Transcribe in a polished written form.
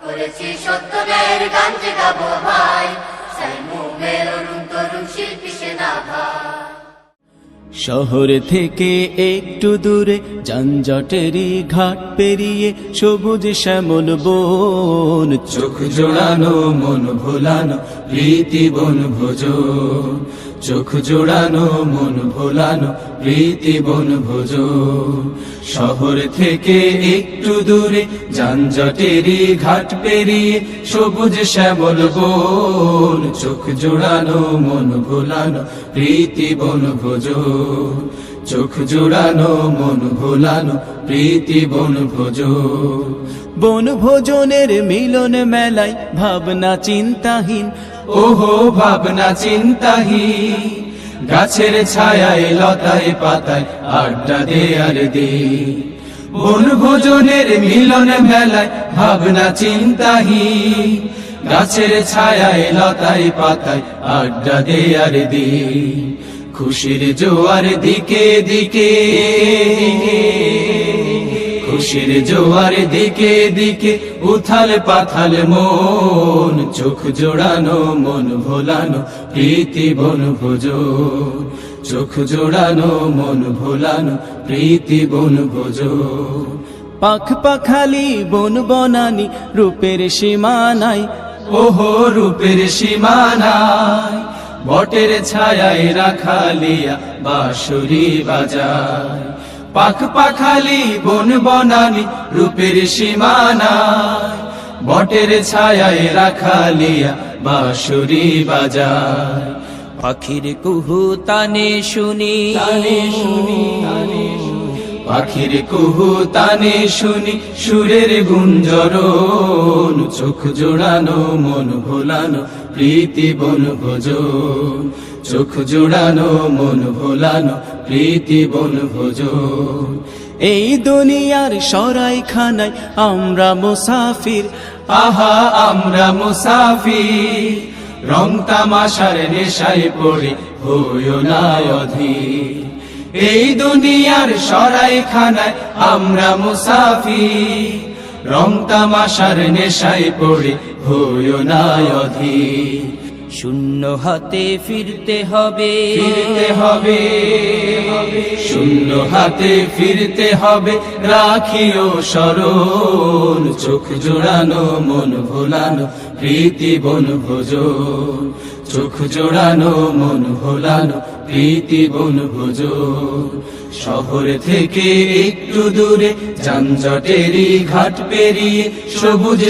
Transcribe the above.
করেছি সত্য ন্যায়ের গান যে গাবো ভাই, সাইমুমের অরুণ তরুণ শিল্পী সেনা ভাই। শহর থেকে একটু দূরে যানজটেরই ঘাট পেরিয়ে সবুজ শ্যামল বন, চোখ জোড়ানো মন ভোলানো প্রীতি বনভোজন, চোখ জোড়ানো মন ভোলানো প্রীতি বনভোজন। শহর থেকে একটু দূরে যানজটেরই ঘাট পেরিয়ে সবুজ শ্যামল বন, চোখ জোড়ানো মন ভোলানো প্রীতি বনভোজন, চোখ জোড়ানো মন ভোলানো প্রীতি বনভোজন। বনভোজনের মিলন মেলায় ভাবনা চিন্তাহীন, ওহো ভাবনা চিন্তাহীন, গাছের ছায়ায় লতায় পাতায় আড্ডা দেয়ার দিন। বনভোজনের মিলন মেলায় ভাবনা চিন্তাহীন, গাছের ছায়ায় লতায় পাতায় আড্ডা দেয়ার দিন। খুশির জোয়ার দিকে দিকে, খুশির জোয়ার দিকে দিকে উথাল পাথাল মন, চোখ জোড়ানো মন ভোলানো প্রীতি বনভোজন, চোখ জোড়ানো মন ভোলানো প্রীতি বনভোজন। পাখ পাখালি বন বনানি রূপের সীমানায়, ওহো রূপের সীমানায়, বটের ছায়ায় রাখালিয়া বাঁশুরি বাজায়। পাখ পাখালি বন বনানি রূপের সীমানায়, বটের ছায়ায় রাখালিয়া বাঁশুরি বাজায়। পাখির কুহু তানে শুনি, পাখির কুহু তানে শুনি সুরের গুঞ্জরণ, চোখ জোড়ানো মন ভোলানো প্রীতি বনভোজন, চোখ জোড়ানো মন ভোলানো প্রীতি বনভোজন। এই দুনিয়ার সরাইখানায় আমরা মুসাফির, আহা আমরা মুসাফির, রং তামাশার নেশায় পড়ে হইও না অধীর। এই দুনিয়ার সরাইখানায় আমরা মুসাফির, রং তামাশার নেশায় পড়ে হইও না অধীর। শূন্য হাতে ফিরতে হবে, ফিরতে হবে, শূন্য হাতে ফিরতে হবে, রাখিও স্মরণ, চোখ জোড়ানো মন ভোলানো প্রীতি বনভোজন, চোখ জোড়ানো মন ভোলানো প্রীতি বনভোজন। শহর থেকে একটু দূরে যানজটেরই ঘাট পেরিয়ে সবুজ